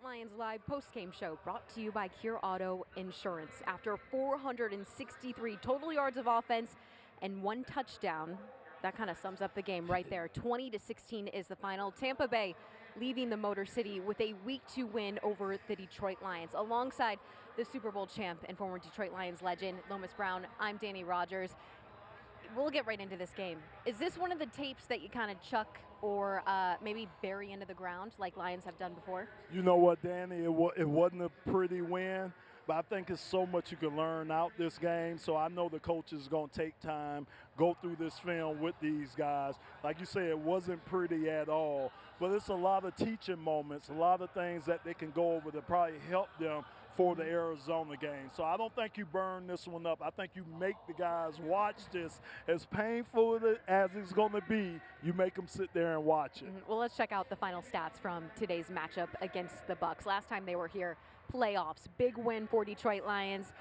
Lions Live postgame show brought to you by Cure Auto Insurance. After 463 total yards of offense and 1 touchdown, that kind of sums up the game right there. 20-16 is the final. Tampa Bay leaving the Motor City with a Week 2 win over the Detroit Lions. Alongside the Super Bowl champ and former Detroit Lions legend, Lomas Brown, I'm Dannie Rogers. We'll get right into this game. Is this one of the tapes that you kind of chuck or maybe bury into the ground like Lions have done before? You know what, Danny? It wasn't a pretty win, but I think it's so much you can learn out this game. So I know the coaches are going to take time, go through this film with these guys. Like you say, it wasn't pretty at all, but it's a lot of teaching moments, a lot of things that they can go over that probably help them for the Arizona game. So I don't think you burn this one up. I think you make the guys watch this. As painful as it's going to be, you make them sit there and watch it. Well, let's check out the final stats from today's matchup against the Bucs. Last time they were here, playoffs, big win for Detroit Lions.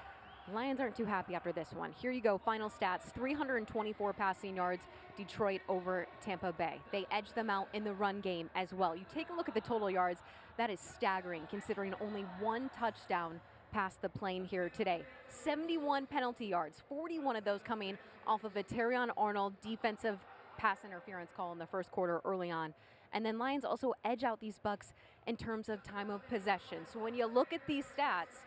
Lions aren't too happy after this one. Here you go, final stats, 324 passing yards, Detroit over Tampa Bay. They edged them out in the run game as well. You take a look at the total yards, that is staggering considering only 1 touchdown past the plane here today. 71 penalty yards, 41 of those coming off of a Terrion Arnold defensive pass interference call in the first quarter early on. And then Lions also edge out these Bucs in terms of time of possession. So when you look at these stats,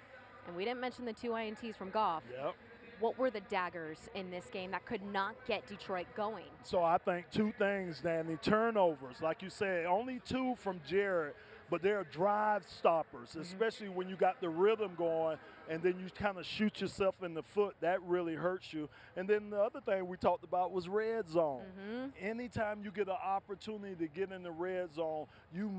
and we didn't mention the 2 INTs from Goff. Yep. What were the daggers in this game that could not get Detroit going? So I think 2 things, Danny. Turnovers, like you said, only 2 from Jared, but they're drive stoppers, especially when you got the rhythm going and then you kind of shoot yourself in the foot. That really hurts you. And then the other thing we talked about was red zone. Anytime you get an opportunity to get in the red zone, you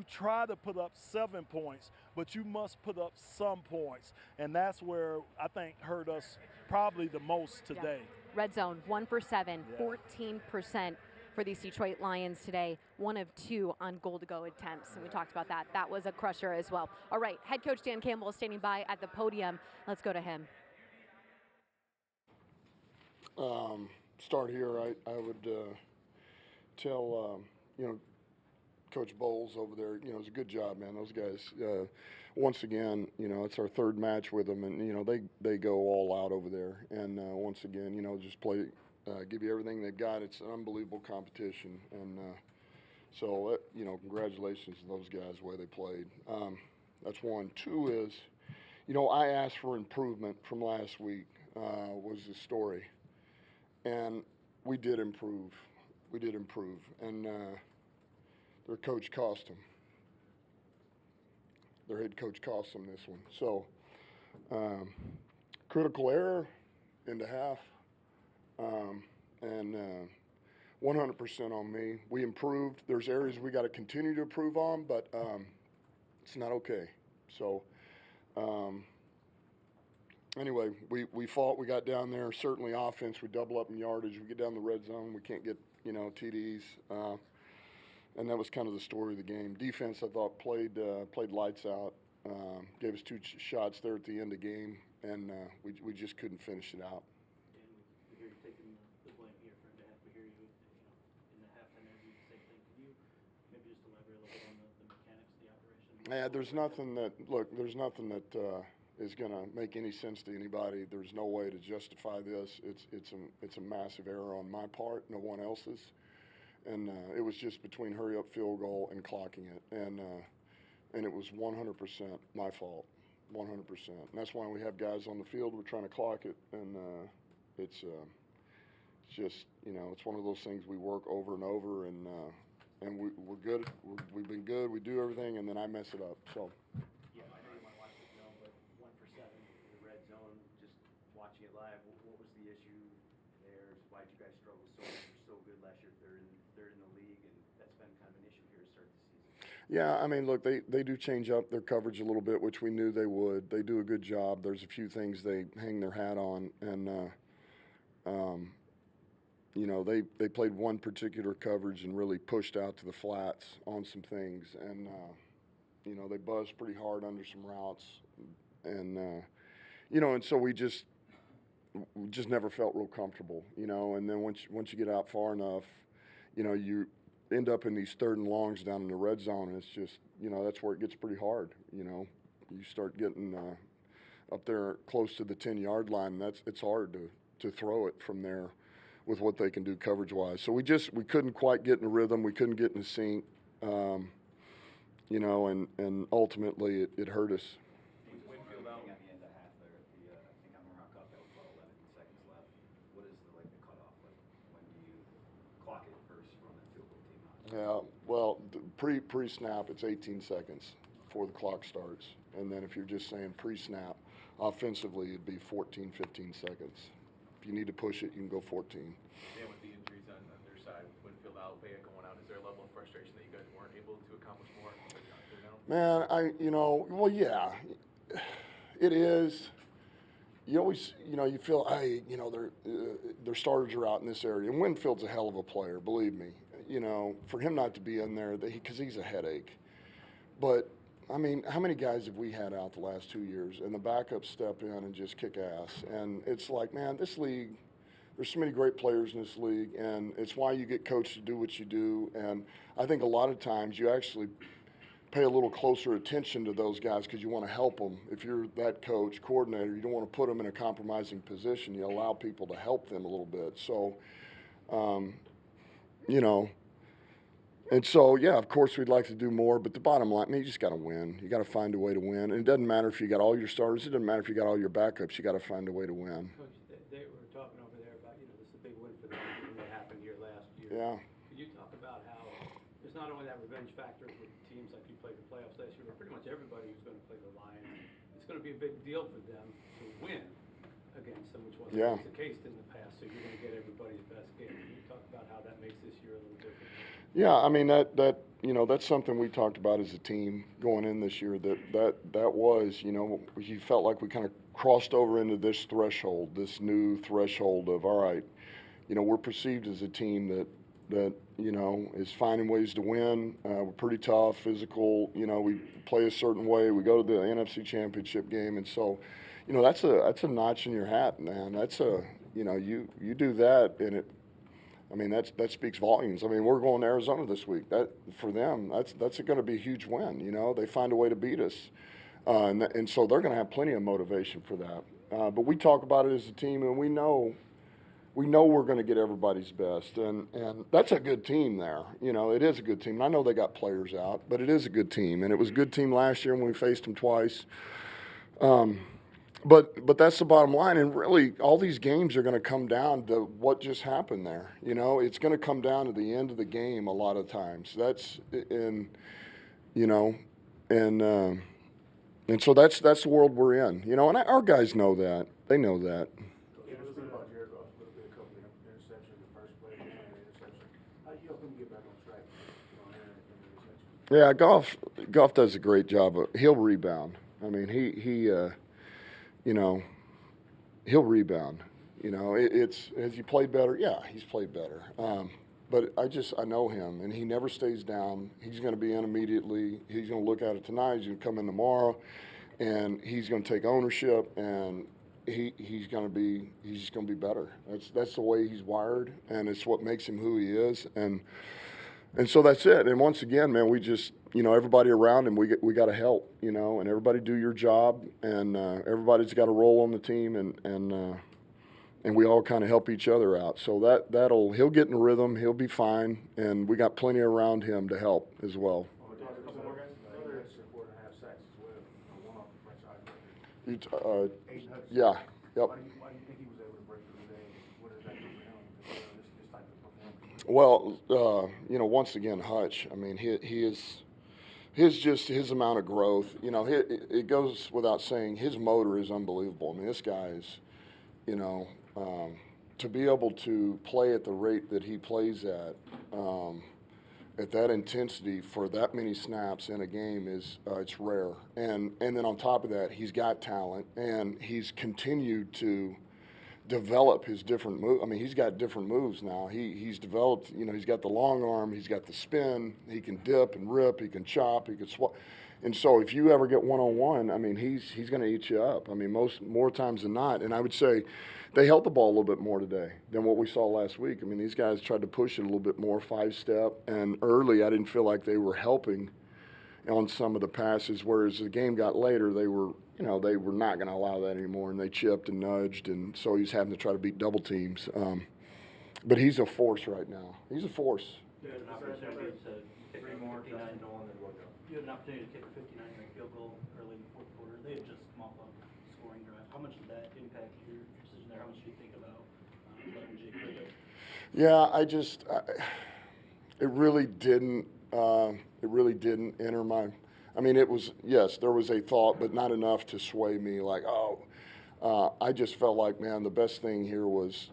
try to put up 7 points, but you must put up some points. And that's where I think hurt us probably the most today. Yeah. Red zone, 1 for 7, 14% for these Detroit Lions today. 1 of 2 on goal-to-go attempts, and we talked about that. That was a crusher as well. All right, head coach Dan Campbell is standing by at the podium. Let's go to him. Start here. I would tell Coach Bowles over there, it's a good job, man. Those guys, once again, it's our 3rd match with them, and they go all out over there. And once again, just play, give you everything they've got. It's an unbelievable competition, and so congratulations to those guys the way they played. That's 1. 2 is, I asked for improvement from last week. Was the story, and we did improve. And their coach cost them. Their head coach cost them this one. So, critical error into half, and 100% on me. We improved. There's areas we got to continue to improve on, but it's not okay. So, anyway, we fought. We got down there. Certainly offense, we double up in yardage. We get down the red zone. We can't get, TDs. And that was kind of the story of the game. Defense, I thought, played lights out. Gave us 2 shots there at the end of the game, and we just couldn't finish it out. And we hear you taking the blame here for the half. We hear you, in the halftime interview, the same thing. Can you maybe just elaborate a little bit on the mechanics of the operation? Yeah, there's nothing that is going to make any sense to anybody. There's no way to justify this. It's a massive error on my part, no one else's. And it was just between hurry-up field goal and clocking it. And it was 100% my fault, 100%. And that's why we have guys on the field. We're trying to clock it. And it's just, it's one of those things we work over and over. And we're good. We've been good. We do everything, and then I mess it up. So. Yeah, I know you might watch the film, but 1 for 7 in the red zone, just watching it live, what was the issue there? Why did you guys struggle so much? You're so good last year, third in the league, and that's been kind of an issue here to start the season. Yeah, I mean, look, they do change up their coverage a little bit, which we knew they would. They do a good job. There's a few things they hang their hat on, and they played one particular coverage and really pushed out to the flats on some things, and they buzzed pretty hard under some routes, and and so we just never felt real comfortable, and then once you get out far enough, end up in these 3rd and longs down in the red zone, and it's just, that's where it gets pretty hard. You start getting up there close to the 10-yard line, and it's hard to throw it from there with what they can do coverage-wise. So we couldn't quite get in a rhythm. We couldn't get in sync, and ultimately it hurt us. Winfield out at the end of half there at the, I think I'm around cup, that was about 11 seconds left. What is the cutoff? When do you clock it versus run the field goal team out? Yeah, well, pre-snap, it's 18 seconds before the clock starts. And then if you're just saying pre-snap, offensively, it'd be 14, 15 seconds. If you need to push it, you can go 14. And with the injuries on their side, with Winfield out, Vea going out, is there a level of frustration that you guys weren't able to accomplish more? Man, well, yeah, it is. You always, you feel, hey, their starters are out in this area. And Winfield's a hell of a player, believe me. For him not to be in there, because he's a headache. But, I mean, how many guys have we had out the last 2 years? And the backups step in and just kick ass. And it's like, man, this league, there's so many great players in this league. And it's why you get coached to do what you do. And I think a lot of times you actually pay a little closer attention to those guys because you want to help them. If you're that coach, coordinator, you don't want to put them in a compromising position. You allow people to help them a little bit. So, and so, yeah, of course we'd like to do more, but the bottom line, you just got to win. You got to find a way to win. And it doesn't matter if you got all your starters. It doesn't matter if you got all your backups. You got to find a way to win. Coach, they were talking over there about, this is a big win for them when that happened here last year. Yeah. Could you talk about how there's not only that revenge factor with teams like you played the playoffs last year, but pretty much everybody who's going to play the Lions, it's going to be a big deal for them to win against them, which wasn't always the case in the past. So you're going to get everybody's best game. Can you talk about how that makes this year a little different? Yeah, I mean that's something we talked about as a team going in this year. That was, you felt like we kind of crossed over into this threshold, this new threshold of, all right, we're perceived as a team that is finding ways to win. We're pretty tough, physical. We play a certain way. We go to the NFC Championship game, and so, that's a notch in your hat, man. That's you do that, and it. I mean, that speaks volumes. I mean, we're going to Arizona this week. That for them, that's going to be a huge win. They find a way to beat us, and so they're going to have plenty of motivation for that. But we talk about it as a team, and we know we're going to get everybody's best, and that's a good team there. It is a good team. And I know they got players out, but it is a good team, and it was a good team last year when we faced them twice. But that's the bottom line, and really all these games are going to come down to what just happened there. It's going to come down to the end of the game a lot of times. That's and so that's the world we're in. And our guys know that. They know that. Yeah, let's think about Jared Goff a little bit. A couple of interceptions, the first play, and an interception. How do you help him get back on track? Yeah, Goff does a great job. He'll rebound. I mean, he'll rebound. Has he played better? Yeah, he's played better. But I know him, and he never stays down. He's going to be in immediately. He's going to look at it tonight. He's going to come in tomorrow, and he's going to take ownership, and he's going to be better. That's the way he's wired, and it's what makes him who he is. And so that's it. And once again, man, we just, everybody around him, we got to help, and everybody do your job, and everybody's got a role on the team, and we all kind of help each other out. So he'll get in a rhythm, he'll be fine, and we got plenty around him to help as well. Yeah. Yep. Why do you think he was able to break through today? What does that do for him? This type of performance. Well, once again, Hutch. I mean, his amount of growth. It goes without saying, his motor is unbelievable. I mean, this guy is, to be able to play at the rate that he plays at that intensity for that many snaps in a game it's rare. And then on top of that, he's got talent, and he's continued to develop his different moves. I mean, he's got different moves now. He's developed, he's got the long arm, he's got the spin, he can dip and rip, he can chop, he can swat. And so if you ever get one-on-one, I mean, he's going to eat you up. I mean, more times than not. And I would say they held the ball a little bit more today than what we saw last week. I mean, these guys tried to push it a little bit more, 5-step, and early I didn't feel like they were helping on some of the passes, whereas the game got later, they were not going to allow that anymore, and they chipped and nudged, and so he's having to try to beat double teams. But he's a force right now. He's a force. You had an opportunity to kick a 59 You had an opportunity to kick a 59-yard field goal early in the fourth quarter. They had just come off a scoring drive. How much did that impact your decision there? How much do you think about letting Jake quit there? Yeah, it really didn't. It really didn't enter my. I mean, it was, yes, there was a thought, but not enough to sway me. Like, I just felt like, man, the best thing here was,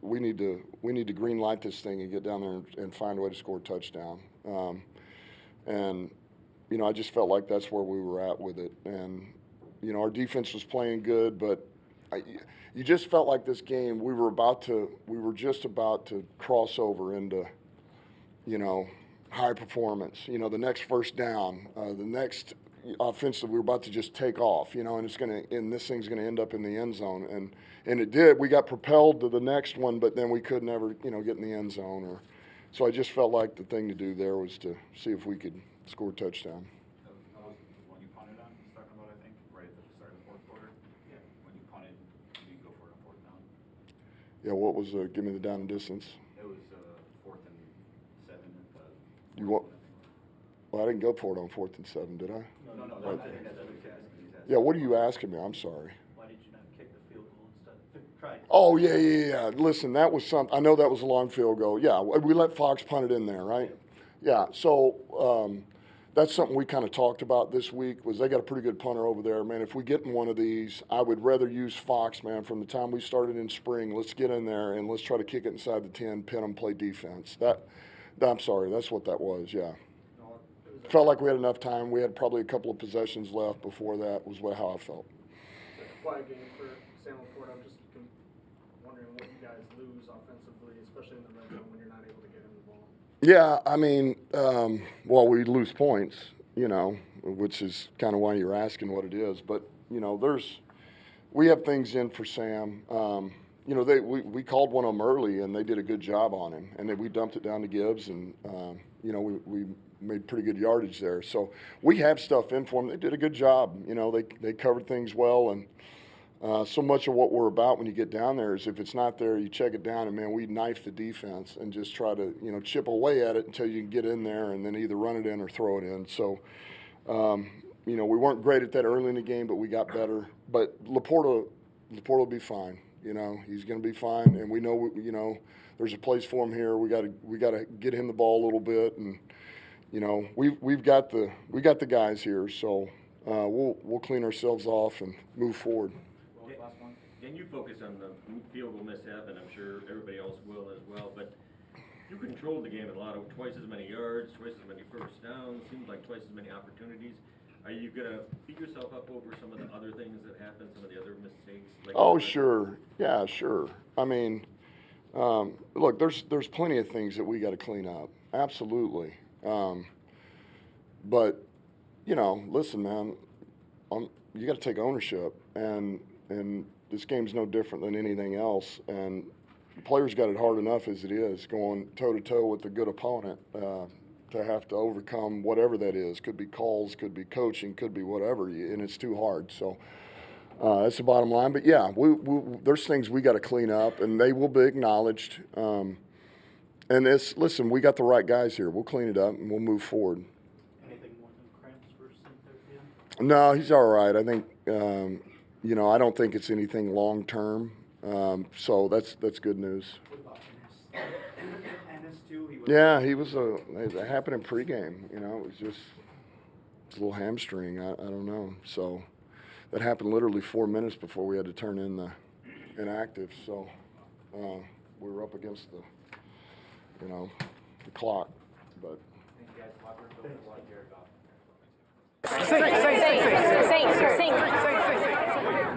we need to green light this thing and get down there and find a way to score a touchdown. And I just felt like that's where we were at with it. And our defense was playing good, but you just felt like this game we were just about to cross over into, high performance. The next first down, the next offensive, we were about to just take off. And this thing's gonna end up in the end zone, and it did. We got propelled to the next one, but then we could never, get in the end zone. So I just felt like the thing to do there was to see if we could score a touchdown. That was the one you punted on, he's talking about, I think, right at the start of the fourth quarter. Yeah. When you punted, you didn't go for it on fourth down. Yeah, what was give me the down and distance? It was 4th and 7. You want? Well, I didn't go for it on 4th and 7, did I? No, Right. I think that's what he's asking. He's asking. Yeah. What are you asking me? I'm sorry. Why did you not kick the field goal instead? Try. Oh, yeah. Listen, that was I know that was a long field goal. Yeah, we let Fox punt it in there, right? Yeah, so that's something we kind of talked about this week, was they got a pretty good punter over there. Man, if we get in one of these, I would rather use Fox, man, from the time we started in spring. Let's get in there and let's try to kick it inside the 10, pin them, play defense. I'm sorry, that's what that was, yeah. Felt like we had enough time. We had probably a couple of possessions left before that was how I felt. Quiet game for Sam Laporte. I'm just wondering what you guys lose offensively, especially in the red zone when you're not able to get him the ball. Yeah, I mean, we lose points, which is kind of why you're asking what it is. But, we have things in for Sam. We called one of them early, and they did a good job on him. And then we dumped it down to Gibbs, and, we made pretty good yardage there. So we have stuff in for them. They did a good job. They covered things well. And so much of what we're about when you get down there is if it's not there, you check it down, and, man, we knife the defense and just try to, chip away at it until you can get in there and then either run it in or throw it in. So, we weren't great at that early in the game, but we got better. But Laporte will be fine. He's going to be fine, and we know, there's a place for him here. We got to get him the ball a little bit, and we've got the guys here, so we'll clean ourselves off and move forward. Can you focus on the field goal mishap, and I'm sure everybody else will as well, but you controlled the game twice as many yards, twice as many first downs, seems like twice as many opportunities. Are you going to beat yourself up over some of the other things that happened, some of the other mistakes? Sure. Yeah, sure. I mean, look, there's plenty of things that we got to clean up. Absolutely. But, listen, man, you got to take ownership, and this game's no different than anything else. And the players got it hard enough as it is, going toe-to-toe with a good opponent, to have to overcome whatever that is. Could be calls, could be coaching, could be whatever, and it's too hard. So that's the bottom line. But, yeah, there's things we got to clean up, and they will be acknowledged. And listen, we got the right guys here. We'll clean it up, and we'll move forward. Anything more than cramps for St. There? No, he's all right. I think, I don't think it's anything long-term. So that's good news. What about Ennis too? Yeah, it happened in pregame. It was just a little hamstring. I don't know. So that happened literally 4 minutes before we had to turn in the inactive. So we were up against the clock. But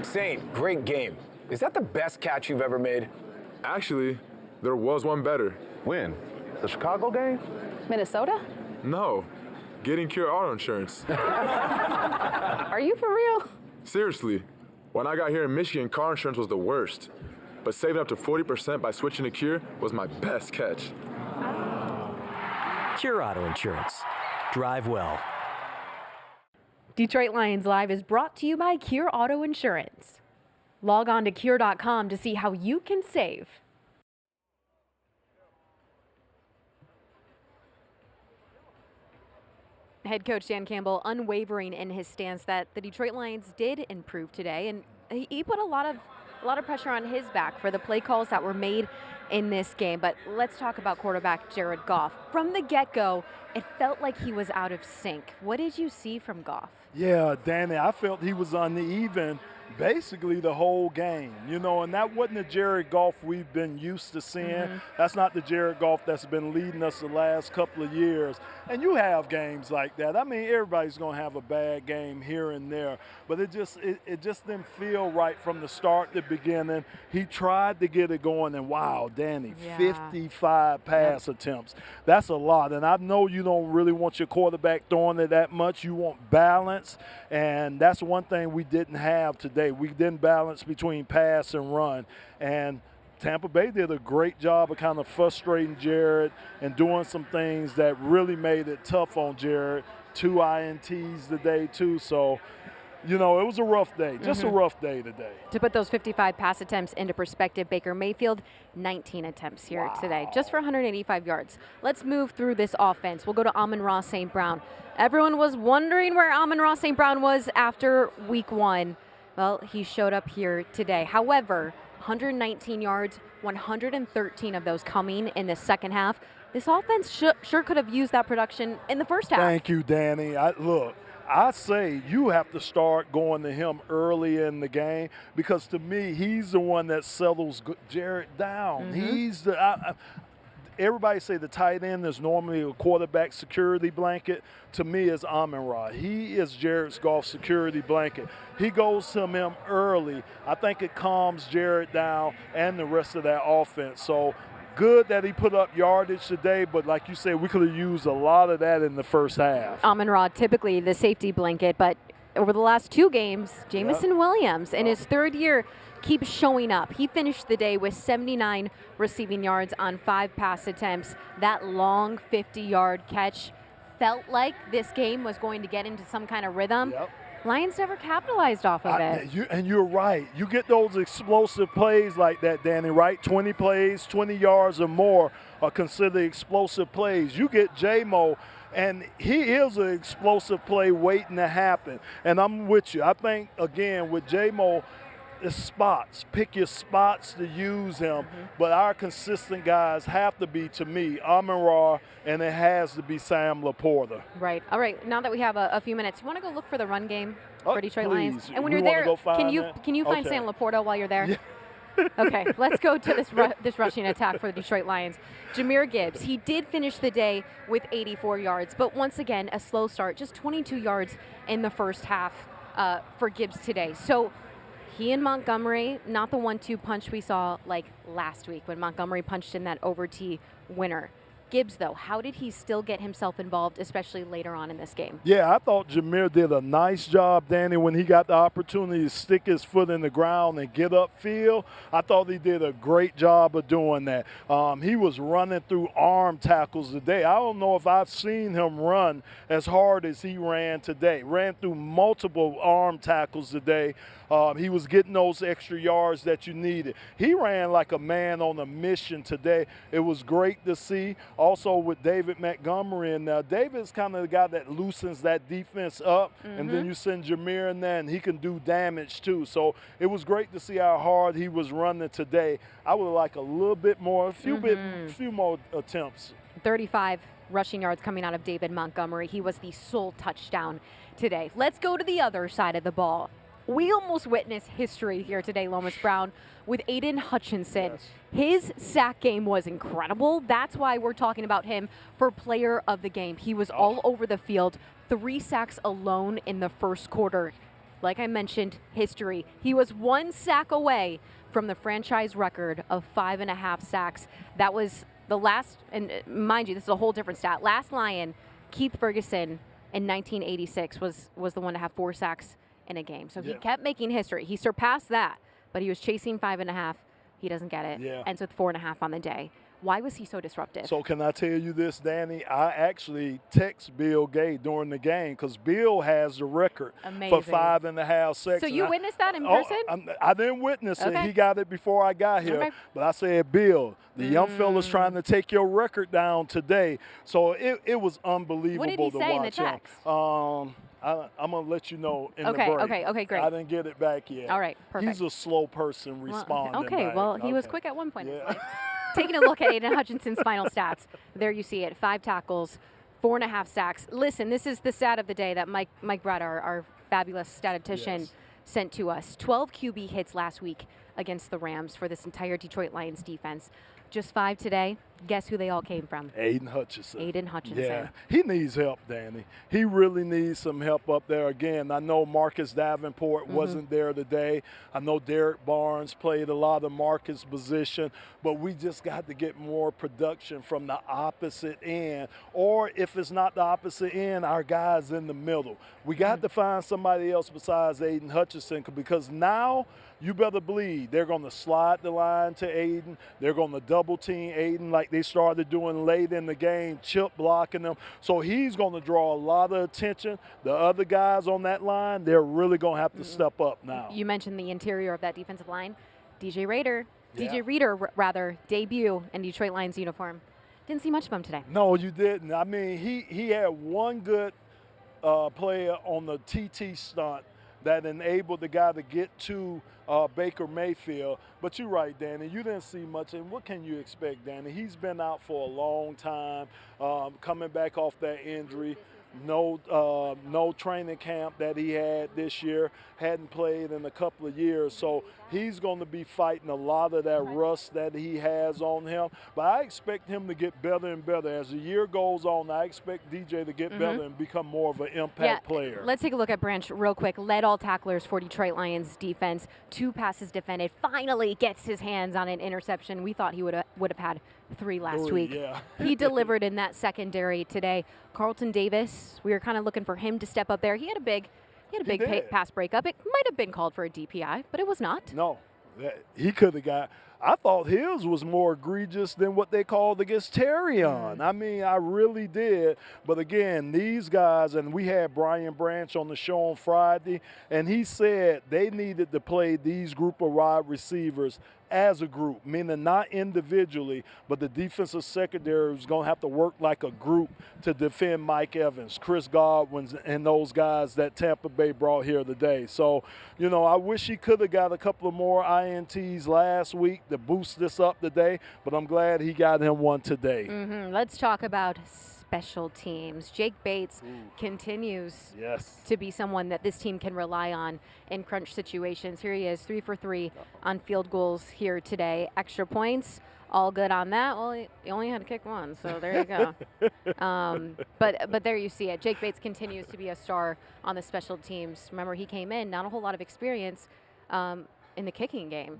Saint, great game. Is that the best catch you've ever made? Actually, there was one better. When? The Chicago game? Minnesota? No, getting Cure Auto Insurance. Are you for real? Seriously, When I got here in Michigan, car insurance was the worst. But saving up to 40% by switching to Cure was my best catch. Cure Auto Insurance. Drive well. Detroit Lions Live is brought to you by Cure Auto Insurance. Log on to cure.com to see how you can save. Head coach Dan Campbell unwavering in his stance that the Detroit Lions did improve today, and he put a lot of pressure on his back for the play calls that were made in this game. But let's talk about quarterback Jared Goff. From the get-go, it felt like he was out of sync. What did you see from Goff? Yeah, Danny, I felt he was uneven basically the whole game, and that wasn't the Jared Goff we've been used to seeing. That's not the Jared Goff that's been leading us the last couple of years. And you have games like that. I mean, everybody's going to have a bad game here and there, but it just didn't feel right from the start to beginning. He tried to get it going, and wow, Danny, 55 pass attempts. That's a lot, and I know you don't really want your quarterback throwing it that much. You want balance, and that's one thing we didn't have today. We didn't balance between pass and run, and Tampa Bay did a great job of kind of frustrating Jared and doing some things that really made it tough on Jared. 2 INTs today, too. So, it was a rough day, just a rough day today. To put those 55 pass attempts into perspective, Baker Mayfield, 19 attempts here today, just for 185 yards. Let's move through this offense. We'll go to Amon-Ra St. Brown. Everyone was wondering where Amon-Ra St. Brown was after week 1. Well, he showed up here today. However, 119 yards, 113 of those coming in the second half. This offense sure could have used that production in the first half. Thank you, Danny. I say you have to start going to him early in the game, because to me, he's the one that settles Jared down. He's the everybody say the tight end is normally a quarterback security blanket. To me, it's Amon-Ra. He is Jared Goff's security blanket. He goes to him early. I think it calms Jared down and the rest of that offense. So good that he put up yardage today, but like you said, we could have used a lot of that in the first half. Amon-Ra, typically the safety blanket, but over the last 2 games, Jamison Williams in his 3rd year keeps showing up. He finished the day with 79 receiving yards on 5 pass attempts. That long 50-yard catch felt like this game was going to get into some kind of rhythm. Lions never capitalized off of it. And you're right. You get those explosive plays like that, Danny, right? 20 plays, 20 yards or more are considered explosive plays. You get J-Mo, and he is an explosive play waiting to happen. And I'm with you. I think, again, with J-Mo, it's spots. Pick your spots to use him. But our consistent guys have to be, to me, Amon-Ra, and it has to be Sam Laporta. Right. All right. Now that we have a few minutes, you want to go look for the run game for Detroit Lions? And when We you're wanna there, go find can you find Okay. Sam Laporta while you're there? Okay, let's go to this rushing attack for the Detroit Lions. Jahmyr Gibbs, he did finish the day with 84 yards, but once again, a slow start, just 22 yards in the first half for Gibbs today. So he and Montgomery, not the 1-2 punch we saw like last week when Montgomery punched in that over-T winner. Gibbs, though, how did he still get himself involved, especially later on in this game? Yeah, I thought Jahmyr did a nice job, Danny, when he got the opportunity to stick his foot in the ground and get upfield. I thought he did a great job of doing that. He was running through arm tackles today. I don't know if I've seen him run as hard as he ran today. Ran through multiple arm tackles today. He was getting those extra yards that you needed. He ran like a man on a mission today. It was great to see. Also with David Montgomery, and David's kind of the guy that loosens that defense up, and then you send Jahmyr in there, and he can do damage too. So it was great to see how hard he was running today. I would like a little bit more, a few more attempts. 35 rushing yards coming out of David Montgomery. He was the sole touchdown today. Let's go to the other side of the ball. We almost witnessed history here today, Lomas Brown, with Aiden Hutchinson. Yes. His sack game was incredible. That's why we're talking about him for player of the game. He was all over the field, 3 sacks alone in the first quarter. Like I mentioned, history. He was 1 sack away from the franchise record of 5.5 sacks. That was the last, and mind you, this is a whole different stat. Last Lion, Keith Ferguson, in 1986 was the one to have 4 sacks in a game. So he Yeah. kept making history. He surpassed that, but he was chasing 5.5. He doesn't get it. Yeah. Ends with 4.5 on the day. Why was he so disruptive? So can I tell you this, Danny? I actually text Bill Gay during the game because Bill has the record Amazing. for 5.5 sacks. So you And witnessed that in person? I didn't witness it. Okay. He got it before I got here. Okay. But I said, Bill, the young fella's trying to take your record down today. So it was unbelievable What did he to say in the watch him. text? I'm going to let you know in Okay, the break. okay, great. I didn't get it back yet. All right, perfect. He's a slow person responding Okay, back. well, he was Okay. quick at one point in his Yeah. life. Taking a look at Aiden Hutchinson's final stats. There you see it, 5 tackles, 4.5 sacks. Listen, this is the stat of the day that Mike Brett, our fabulous statistician, Yes. sent to us. 12 QB hits last week against the Rams for this entire Detroit Lions defense. Just 5 today. Guess who they all came from? Aiden Hutchinson. Aiden Hutchinson. Yeah, he needs help, Danny. He really needs some help up there. Again, I know Marcus Davenport wasn't there today. I know Derek Barnes played a lot of Marcus' position, but we just got to get more production from the opposite end. Or if it's not the opposite end, our guys in the middle. We got to find somebody else besides Aiden Hutchinson because now you better believe they're going to slide the line to Aiden. They're going to double team Aiden like they started doing late in the game, chip blocking them. So he's going to draw a lot of attention. The other guys on that line, they're really going to have to step up now. You mentioned the interior of that defensive line. DJ Reader, Yeah. debut in Detroit Lions uniform. Didn't see much of him today. No, you didn't. I mean, he had one good player on the TT stunt that enabled the guy to get to Baker Mayfield. But you're right, Danny. You didn't see much. And what can you expect, Danny? He's been out for a long time, coming back off that injury. No training camp that he had this year. Hadn't played in a couple of years. So he's going to be fighting a lot of that rust that he has on him. But I expect him to get better and better. As the year goes on, I expect DJ to get better and become more of an impact player. Let's take a look at Branch real quick. Led all tacklers for Detroit Lions defense. 2 passes defended. Finally gets his hands on an interception. We thought he would have had 3 last week. Yeah. He delivered in that secondary today. Carlton Davis, we were kind of looking for him to step up there. He had a big pass breakup. It might have been called for a DPI, but it was not. No, he could have got. I thought his was more egregious than what they called against Terrion. I mean, I really did. But again, these guys, and we had Brian Branch on the show on Friday, and he said they needed to play these group of wide receivers as a group, meaning not individually, but the defensive secondary was going to have to work like a group to defend Mike Evans, Chris Godwin, and those guys that Tampa Bay brought here today. So, you know, I wish he could have got a couple of more INTs last week to boost this up today, but I'm glad he got him one today. Let's talk about special teams. Jake Bates continues to be someone that this team can rely on in crunch situations. Here he is, 3 for 3 on field goals here today. Extra points, all good on that. Well, he only had to kick 1, so there you go. But there you see it. Jake Bates continues to be a star on the special teams. Remember, he came in, not a whole lot of experience in the kicking game,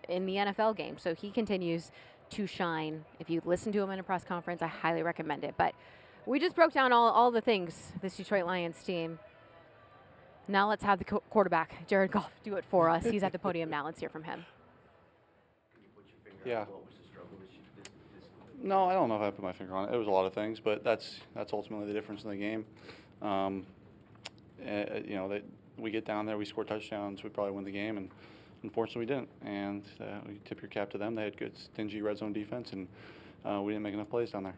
in the NFL game. So he continues to shine. If you listen to him in a press conference, I highly recommend it. But we just broke down all the things this Detroit Lions team. Now let's have the quarterback, Jared Goff, do it for us. He's at the podium now. Let's hear from him. Yeah. What was the struggle this No, I don't know if I put my finger on it. It was a lot of things, but that's ultimately the difference in the game. You know, we get down there, we score touchdowns, we probably win the game, and unfortunately we didn't. And we tip your cap to them. They had good, stingy red zone defense, and we didn't make enough plays down there.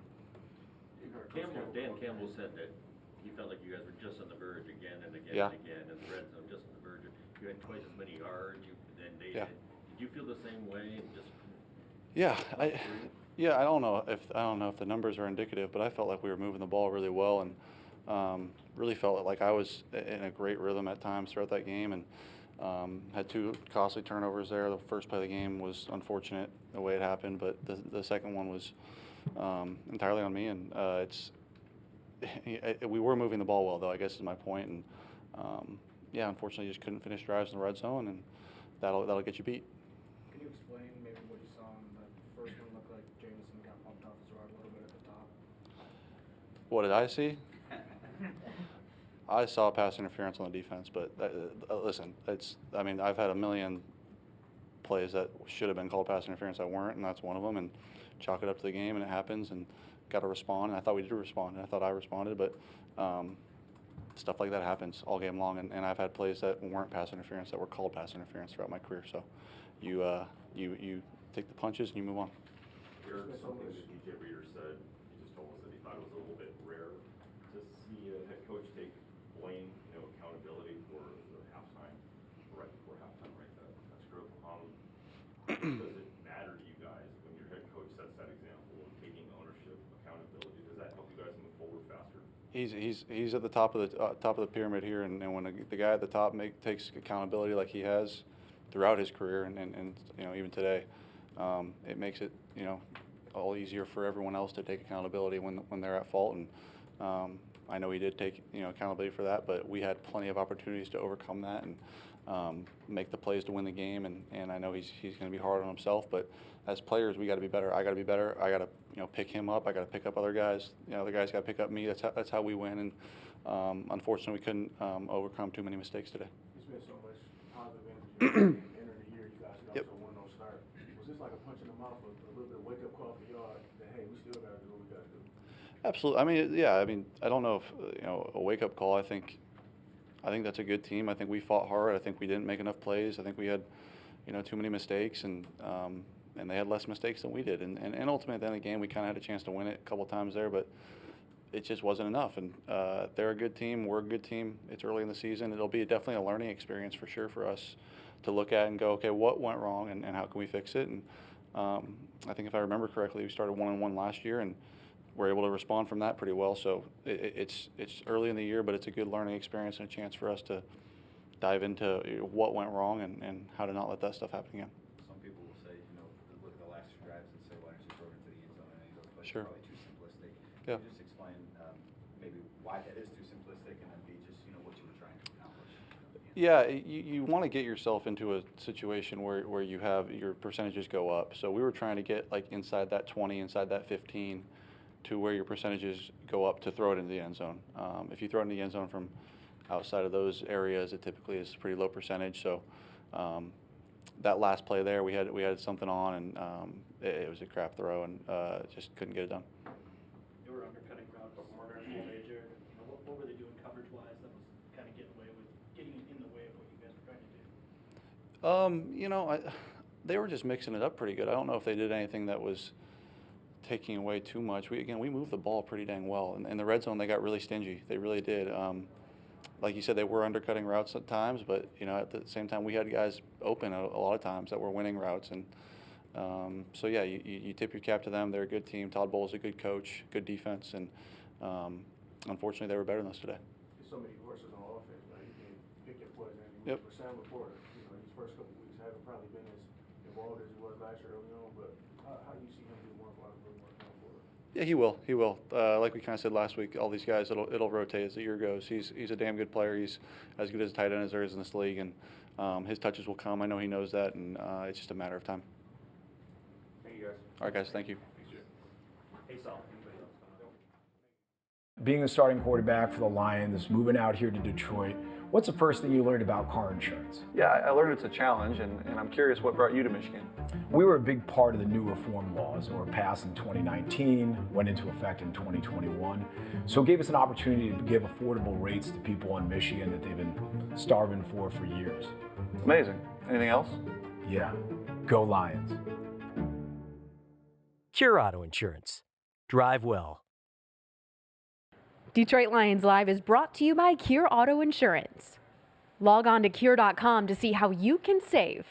Dan Campbell said that he felt like you guys were just on the verge again and again Yeah. and again in the red zone, just on the verge. You had twice as many yards than they Yeah. did. Did you feel the same way? I don't know if the numbers are indicative, but I felt like we were moving the ball really well, and really felt like I was in a great rhythm at times throughout that game, and had 2 costly turnovers there. The first play of the game was unfortunate the way it happened, but the second one was entirely on me, and we were moving the ball well, though, I guess is my point, and unfortunately just couldn't finish drives in the red zone, and that'll get you beat. Can you explain maybe what you saw in the first one? Looked like Jameson got bumped off his rod a little bit at the top. What did I see? I saw pass interference on the defense, but listen, I mean, I've had a million plays that should have been called pass interference that weren't, and that's one of them. And chalk it up to the game, and it happens, and got to respond. And I thought we did respond, and I thought I responded, but stuff like that happens all game long. And I've had plays that weren't pass interference that were called pass interference throughout my career. So you take the punches and you move on. Something that DJ Reader said, he just told us that he thought it was a little bit rare to see a head coach take blame, accountability for the halftime, right before halftime, right? That's critical. Does it matter to you guys when your head coach sets that example of taking ownership, accountability? Does that help you guys move forward faster? He's at the top of the pyramid here, and when the guy at the top takes accountability like he has throughout his career, and even today, it makes it all easier for everyone else to take accountability when they're at fault. And I know he did take accountability for that, but we had plenty of opportunities to overcome that and make the plays to win the game. And I know he's going to be hard on himself, but as players, we got to be better. I got to be better. I got to pick him up. I got to pick up other guys. The guys got to pick up me. That's how we win. And unfortunately, we couldn't overcome too many mistakes today. There's been so much positive energy entering the year. You guys got to 1-0 start. Was this like a punch in the mouth, a little bit of wake up call for y'all that hey, we still got to do what we got to do? Absolutely. I mean, yeah. I mean, I don't know if a wake up call. I think that's a good team. I think we fought hard. I think we didn't make enough plays. I think we had too many mistakes, and they had less mistakes than we did. And ultimately, at the end of the game, we kind of had a chance to win it a couple times there, but it just wasn't enough. And they're a good team. We're a good team. It's early in the season. It'll be definitely a learning experience for sure for us to look at and go, okay, what went wrong and how can we fix it? And I think if I remember correctly, we started 1-1 last year, and we're able to respond from that pretty well. So it's early in the year, but it's a good learning experience and a chance for us to dive into what went wrong and how to not let that stuff happen again. Some people will say, look at the last two drives and say, why don't you throw it into the end zone? And those plays Sure. are probably too simplistic. Yeah. Can you just explain maybe why that is too simplistic, and then B, just what you were trying to accomplish? Yeah, you want to get yourself into a situation where you have your percentages go up. So we were trying to get like inside that 20, inside that 15, to where your percentages go up to throw it into the end zone. If you throw it in the end zone from outside of those areas, it typically is a pretty low percentage. So that last play there, we had something on, and it was a crap throw, and just couldn't get it done. They were undercutting routes harder and major. What were they doing coverage-wise that was kind of getting in the way of what you guys were trying to do? They were just mixing it up pretty good. I don't know if they did anything that was taking away too much. We moved the ball pretty dang well. And in the red zone, they got really stingy. They really did. Like you said, they were undercutting routes at times, but at the same time, we had guys open a lot of times that were winning routes. And so yeah, you tip your cap to them. They're a good team. Todd Bowles a good coach, good defense, and unfortunately, they were better than us today. There's so many horses on offense, right? You can pick your poison. Yep. For Sam Laporta, these first couple weeks haven't probably been as involved as he was last year early on, but how do you see him do more for Yeah, he will. He will. Like we kind of said last week, all these guys, it'll rotate as the year goes. He's a damn good player. He's as good as a tight end as there is in this league, and his touches will come. I know he knows that, and it's just a matter of time. Thank you, guys. All right, guys. Thank you. Hey, Sal. Anybody else? Being the starting quarterback for the Lions, moving out here to Detroit, what's the first thing you learned about car insurance? Yeah, I learned it's a challenge, and I'm curious what brought you to Michigan. We were a big part of the new reform laws that were passed in 2019, went into effect in 2021. So it gave us an opportunity to give affordable rates to people in Michigan that they've been starving for years. Amazing. Anything else? Yeah. Go Lions. Cure Auto Insurance. Drive well. Detroit Lions Live is brought to you by Cure Auto Insurance. Log on to cure.com to see how you can save.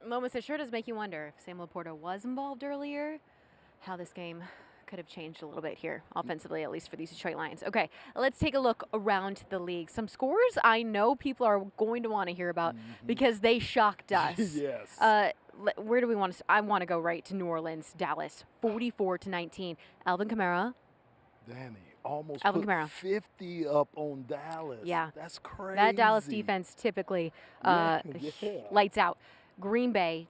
Lomas, it sure does make you wonder if Sam Laporta was involved earlier, how this game could have changed a little bit here, offensively, at least for these Detroit Lions. Okay, let's take a look around the league. Some scores I know people are going to want to hear about because they shocked us. Yes. Where do we want to? I want to go right to New Orleans, Dallas, 44-19. Alvin Kamara. Danny almost Alvin put Kamara. 50 up on Dallas. Yeah. That's crazy. That Dallas defense typically lights out. Green Bay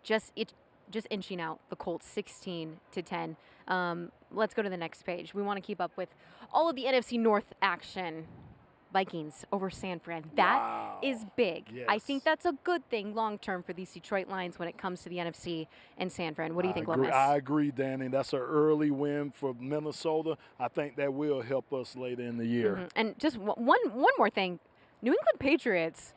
just inching out the Colts 16-10. Let's go to the next page. We want to keep up with all of the NFC North action. Vikings over San Fran. That is big. Yes. I think that's a good thing long term for these Detroit Lions when it comes to the NFC and San Fran. What do you think, Lomas? I agree, Danny. That's an early win for Minnesota. I think that will help us later in the year. And just one more thing. New England Patriots,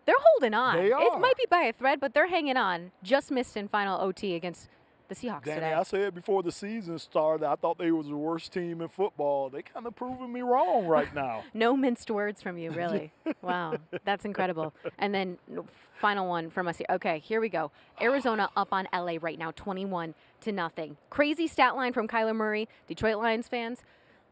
they're holding on. They are. It might be by a thread, but they're hanging on. Just missed in final OT against the Seahawks Danny, today. I said before the season started, I thought they was the worst team in football. They kind of proving me wrong right now. No minced words from you, really. Wow, that's incredible. And then final one from us here. Okay, here we go. Arizona up on LA right now, 21-0. Crazy stat line from Kyler Murray. Detroit Lions fans,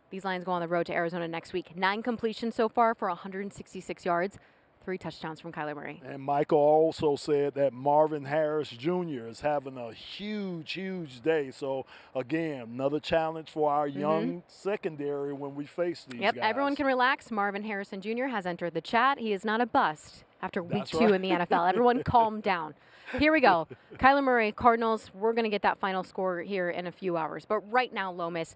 these Lions go on the road to Arizona next week. 9 completions so far for 166 yards. 3 touchdowns from Kyler Murray. And Michael also said that Marvin Harris Jr. is having a huge day. So, again, another challenge for our young secondary when we face these guys. Everyone can relax. Marvin Harrison Jr. has entered the chat. He is not a bust after week 2 in the NFL. Everyone calm down. Here we go. Kyler Murray, Cardinals. We're going to get that final score here in a few hours. But right now, Lomas,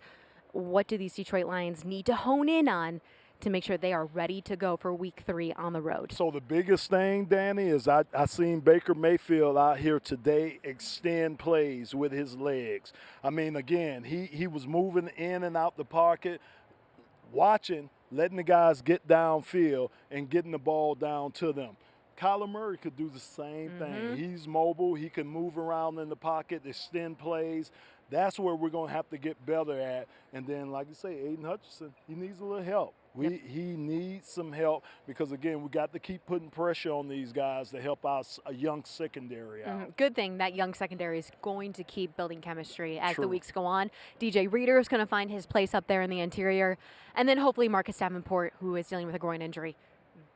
what do these Detroit Lions need to hone in on to make sure they are ready to go for week 3 on the road? So the biggest thing, Danny, is I seen Baker Mayfield out here today extend plays with his legs. I mean, again, he was moving in and out the pocket, watching, letting the guys get downfield and getting the ball down to them. Kyler Murray could do the same thing. He's mobile. He can move around in the pocket, extend plays. That's where we're going to have to get better at. And then, like you say, Aiden Hutchinson, he needs a little help. He needs some help because, again, we got to keep putting pressure on these guys to help us a young secondary out. Good thing that young secondary is going to keep building chemistry as the weeks go on. DJ Reader is going to find his place up there in the interior. And then hopefully Marcus Davenport, who is dealing with a groin injury,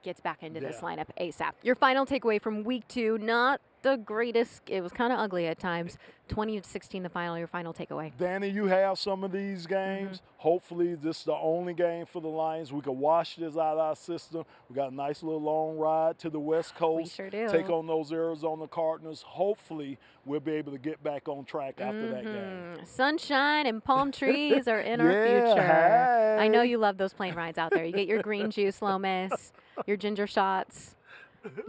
gets back into this lineup ASAP. Your final takeaway from week 2, not the greatest. It was kind of ugly at times. 20-16 the final, your final takeaway. Danny, you have some of these games. Hopefully this is the only game for the Lions. We can wash this out of our system. We got a nice little long ride to the West Coast. We sure do. Take on those Arizona Cardinals. Hopefully we'll be able to get back on track after that game. Sunshine and palm trees are in our future. Hey. I know you love those plane rides out there. You get your green juice, Lomas, your ginger shots.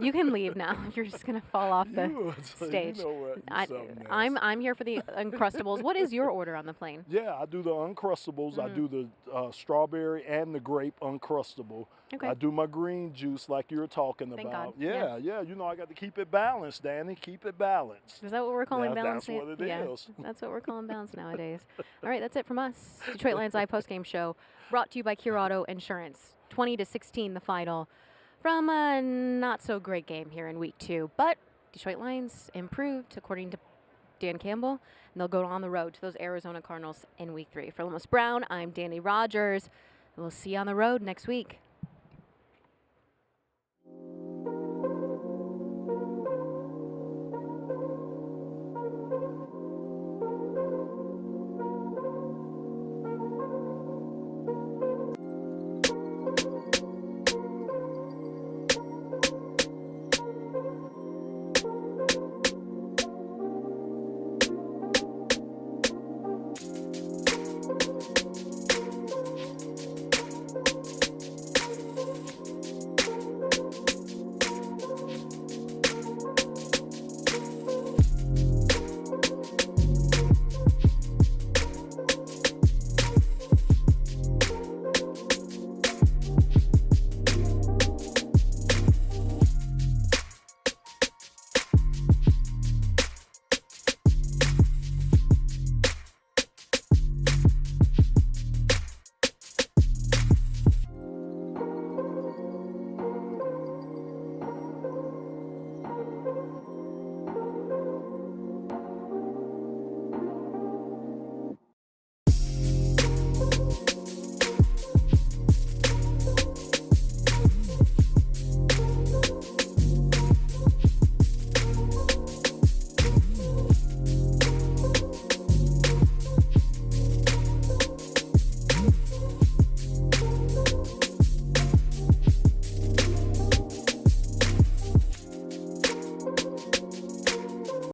You can leave now if you're just gonna fall off the stage. You know what? I'm here for the Uncrustables. What is your order on the plane? Yeah, I do the Uncrustables. I do the strawberry and the grape Uncrustable. Okay. I do my green juice like you're talking Thank about. God. Yeah. You know I got to keep it balanced, Danny. Keep it balanced. Is that what we're calling balance? That's what it is. That's what we're calling balance nowadays. All right, that's it from us. Detroit Lions Live postgame show brought to you by Cure Auto Insurance. 20-16 the final from a not so great game here in week 2. But Detroit Lions improved according to Dan Campbell, and they'll go on the road to those Arizona Cardinals in week 3. For Lomas Brown, I'm Dannie Rogers. We'll see you on the road next week.